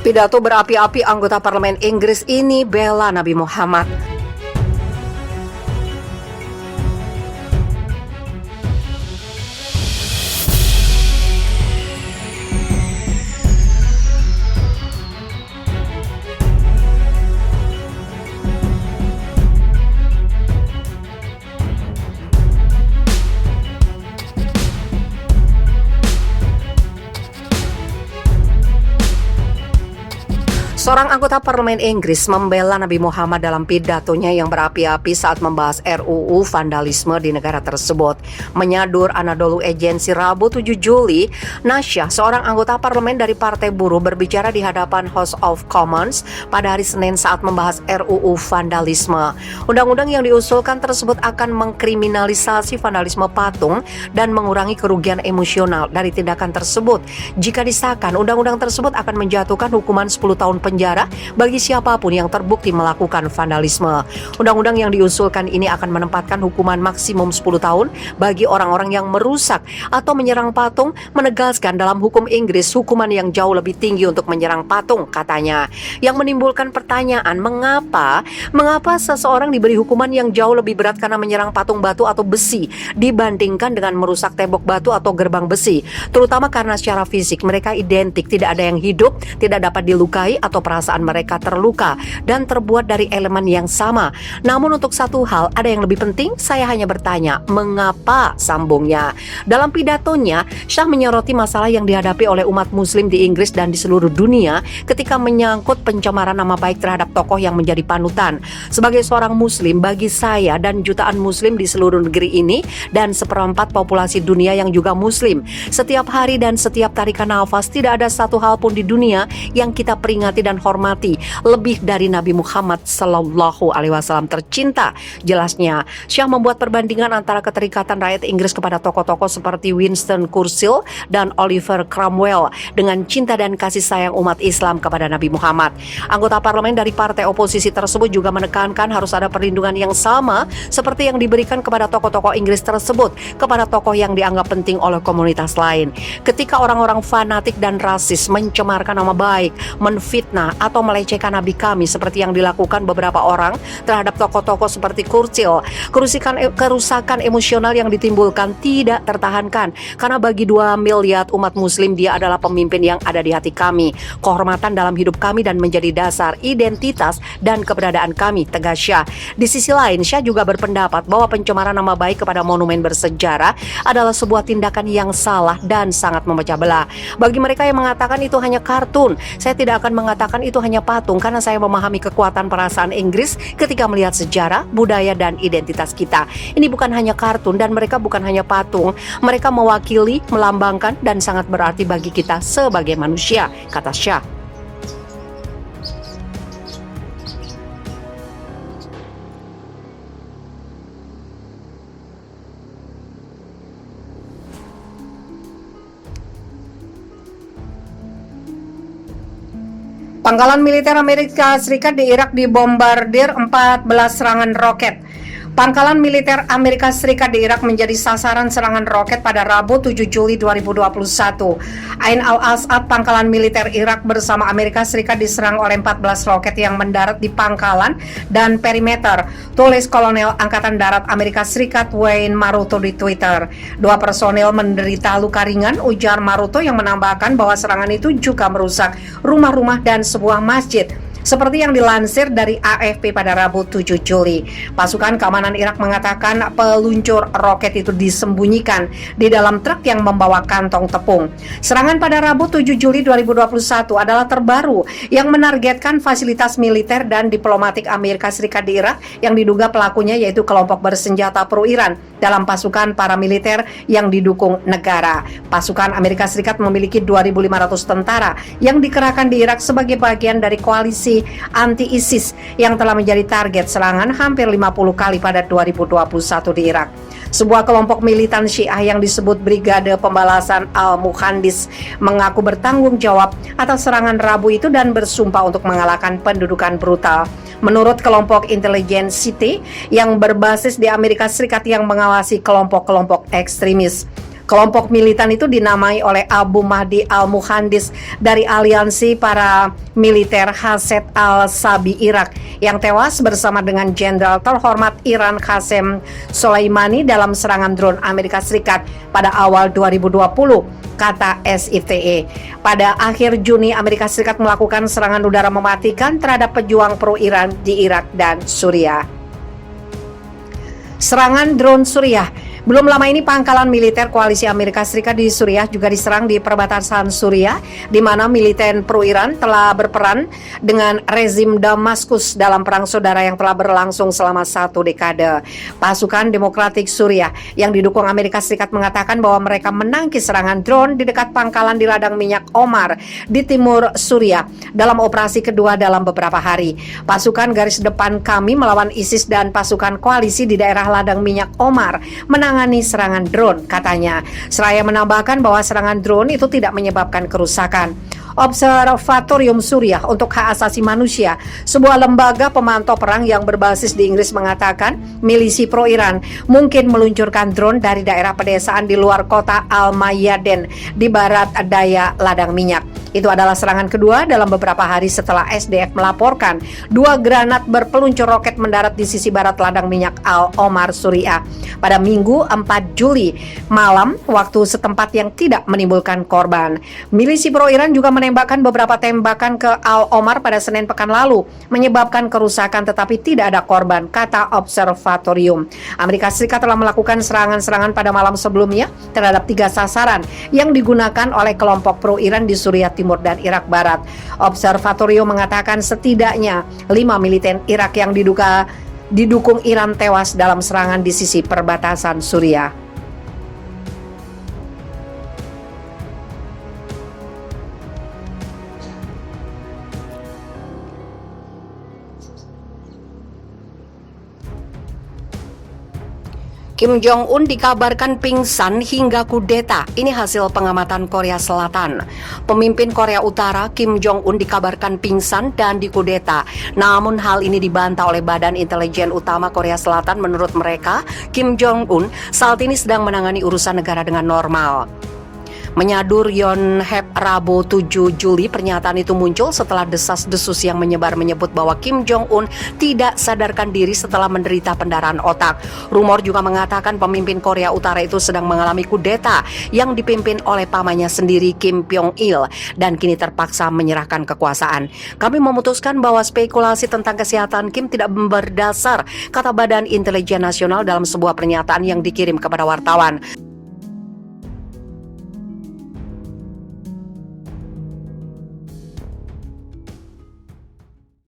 Pidato berapi-api anggota parlemen Inggris ini bela Nabi Muhammad. Seorang anggota parlemen Inggris membela Nabi Muhammad dalam pidatonya yang berapi-api saat membahas RUU vandalisme di negara tersebut. Menyadur Anadolu Agency Rabu 7 Juli, Nasya, seorang anggota parlemen dari Partai Buruh, berbicara di hadapan House of Commons pada hari Senin saat membahas RUU vandalisme. Undang-undang yang diusulkan tersebut akan mengkriminalisasi vandalisme patung dan mengurangi kerugian emosional dari tindakan tersebut. Jika disahkan, undang-undang tersebut akan menjatuhkan hukuman 10 tahun penjara bagi siapapun yang terbukti melakukan vandalisme. Undang-undang yang diusulkan ini akan menempatkan hukuman maksimum 10 tahun bagi orang-orang yang merusak atau menyerang patung, menegaskan dalam hukum Inggris hukuman yang jauh lebih tinggi untuk menyerang patung, katanya. Yang menimbulkan pertanyaan, mengapa seseorang diberi hukuman yang jauh lebih berat karena menyerang patung batu atau besi dibandingkan dengan merusak tembok batu atau gerbang besi, terutama karena secara fisik mereka identik, tidak ada yang hidup, tidak dapat dilukai atau perasaan mereka terluka dan terbuat dari elemen yang sama. Namun untuk satu hal ada yang lebih penting, saya hanya bertanya, mengapa, sambungnya. Dalam pidatonya, Shah menyoroti masalah yang dihadapi oleh umat muslim di Inggris dan di seluruh dunia ketika menyangkut pencemaran nama baik terhadap tokoh yang menjadi panutan. Sebagai seorang muslim, bagi saya dan jutaan muslim di seluruh negeri ini dan seperempat populasi dunia yang juga muslim, setiap hari dan setiap tarikan nafas tidak ada satu hal pun di dunia yang kita peringati dan hormati lebih dari Nabi Muhammad Sallallahu Alaihi Wasallam tercinta. Jelasnya, Shah membuat perbandingan antara keterikatan rakyat Inggris kepada tokoh-tokoh seperti Winston Churchill dan Oliver Cromwell dengan cinta dan kasih sayang umat Islam kepada Nabi Muhammad. Anggota parlemen dari partai oposisi tersebut juga menekankan harus ada perlindungan yang sama seperti yang diberikan kepada tokoh-tokoh Inggris tersebut kepada tokoh yang dianggap penting oleh komunitas lain. Ketika orang-orang fanatik dan rasis mencemarkan nama baik, menfitnah atau melecehkan Nabi kami seperti yang dilakukan beberapa orang terhadap tokoh-tokoh seperti Churchill, kerusakan emosional yang ditimbulkan tidak tertahankan karena bagi 2 miliar umat muslim dia adalah pemimpin yang ada di hati kami, kehormatan dalam hidup kami dan menjadi dasar identitas dan keberadaan kami, tegas Shah. Di sisi lain, Shah juga berpendapat bahwa pencemaran nama baik kepada monumen bersejarah adalah sebuah tindakan yang salah dan sangat memecah belah. Bagi mereka yang mengatakan itu hanya kartun, saya tidak akan mengatakan itu hanya patung karena saya memahami kekuatan perasaan Inggris ketika melihat sejarah, budaya dan identitas kita. Ini bukan hanya kartun dan mereka bukan hanya patung, mereka mewakili, melambangkan dan sangat berarti bagi kita sebagai manusia, kata Shah. Pangkalan militer Amerika Serikat di Irak dibombardir 14 serangan roket. Pangkalan militer Amerika Serikat di Irak menjadi sasaran serangan roket pada Rabu 7 Juli 2021. Ain al-Asad, pangkalan militer Irak bersama Amerika Serikat diserang oleh 14 roket yang mendarat di pangkalan dan perimeter, tulis Kolonel Angkatan Darat Amerika Serikat Wayne Maruto di Twitter. 2 personel menderita luka ringan, ujar Maruto yang menambahkan bahwa serangan itu juga merusak rumah-rumah dan sebuah masjid. Seperti yang dilansir dari AFP pada Rabu 7 Juli, pasukan keamanan Irak mengatakan peluncur roket itu disembunyikan di dalam truk yang membawa kantong tepung. Serangan pada Rabu 7 Juli 2021 adalah terbaru yang menargetkan fasilitas militer dan diplomatik Amerika Serikat di Irak yang diduga pelakunya yaitu kelompok bersenjata pro-Iran dalam pasukan paramiliter yang didukung negara. Pasukan Amerika Serikat memiliki 2.500 tentara yang dikerahkan di Irak sebagai bagian dari koalisi anti-ISIS yang telah menjadi target serangan hampir 50 kali pada 2021 di Irak. Sebuah kelompok militan Syiah yang disebut Brigade Pembalasan Al-Muhandis mengaku bertanggung jawab atas serangan Rabu itu dan bersumpah untuk mengalahkan pendudukan brutal. Menurut kelompok intelijen City yang berbasis di Amerika Serikat yang mengawasi kelompok-kelompok ekstremis, Kelompok militan itu dinamai oleh Abu Mahdi al-Muhandis dari aliansi para militer Hashd al-Shaabi Irak yang tewas bersama dengan Jenderal terhormat Iran Qasem Soleimani dalam serangan drone Amerika Serikat pada awal 2020, kata SITE. Pada akhir Juni, Amerika Serikat melakukan serangan udara mematikan terhadap pejuang pro-Iran di Irak dan Suriah. Serangan drone Suriah. Belum lama ini pangkalan militer koalisi Amerika Serikat di Suriah juga diserang di perbatasan Suriah, di mana militer pro-Iran telah berperan dengan rezim Damaskus dalam perang saudara yang telah berlangsung selama 1 dekade. Pasukan Demokratik Suriah yang didukung Amerika Serikat mengatakan bahwa mereka menangkis serangan drone di dekat pangkalan di ladang minyak Omar di timur Suriah dalam operasi kedua dalam beberapa hari. Pasukan garis depan kami melawan ISIS dan pasukan koalisi di daerah ladang minyak Omar menangani serangan drone, katanya. Seraya menambahkan bahwa serangan drone itu tidak menyebabkan kerusakan. Observatorium Suriah untuk Hak Asasi Manusia, sebuah lembaga pemantau perang yang berbasis di Inggris, mengatakan milisi pro-Iran mungkin meluncurkan drone dari daerah pedesaan di luar kota Al-Mayaden di barat daya ladang minyak. Itu adalah serangan kedua dalam beberapa hari setelah SDF melaporkan 2 granat berpeluncur roket mendarat di sisi barat ladang minyak Al-Omar, Suriah pada Minggu 4 Juli malam waktu setempat yang tidak menimbulkan korban. Milisi pro-Iran juga menembakkan beberapa tembakan ke Al-Omar pada Senin pekan lalu, menyebabkan kerusakan tetapi tidak ada korban, kata Observatorium. Amerika Serikat telah melakukan serangan-serangan pada malam sebelumnya terhadap 3 sasaran yang digunakan oleh kelompok pro-Iran di Suriah Timur dan Irak Barat. Observatorium mengatakan setidaknya 5 militer Irak yang didukung Iran tewas dalam serangan di sisi perbatasan Suriah. Kim Jong-un dikabarkan pingsan hingga kudeta. Ini hasil pengamatan Korea Selatan. Pemimpin Korea Utara Kim Jong-un dikabarkan pingsan dan dikudeta. Namun hal ini dibantah oleh Badan Intelijen Utama Korea Selatan. Menurut mereka, Kim Jong-un saat ini sedang menangani urusan negara dengan normal. Menyadur Yonhap Rabu 7 Juli, pernyataan itu muncul setelah desas-desus yang menyebar menyebut bahwa Kim Jong-un tidak sadarkan diri setelah menderita pendarahan otak. Rumor juga mengatakan pemimpin Korea Utara itu sedang mengalami kudeta yang dipimpin oleh pamannya sendiri Kim Pyong-il dan kini terpaksa menyerahkan kekuasaan. Kami memutuskan bahwa spekulasi tentang kesehatan Kim tidak berdasar, kata Badan Intelijen Nasional dalam sebuah pernyataan yang dikirim kepada wartawan.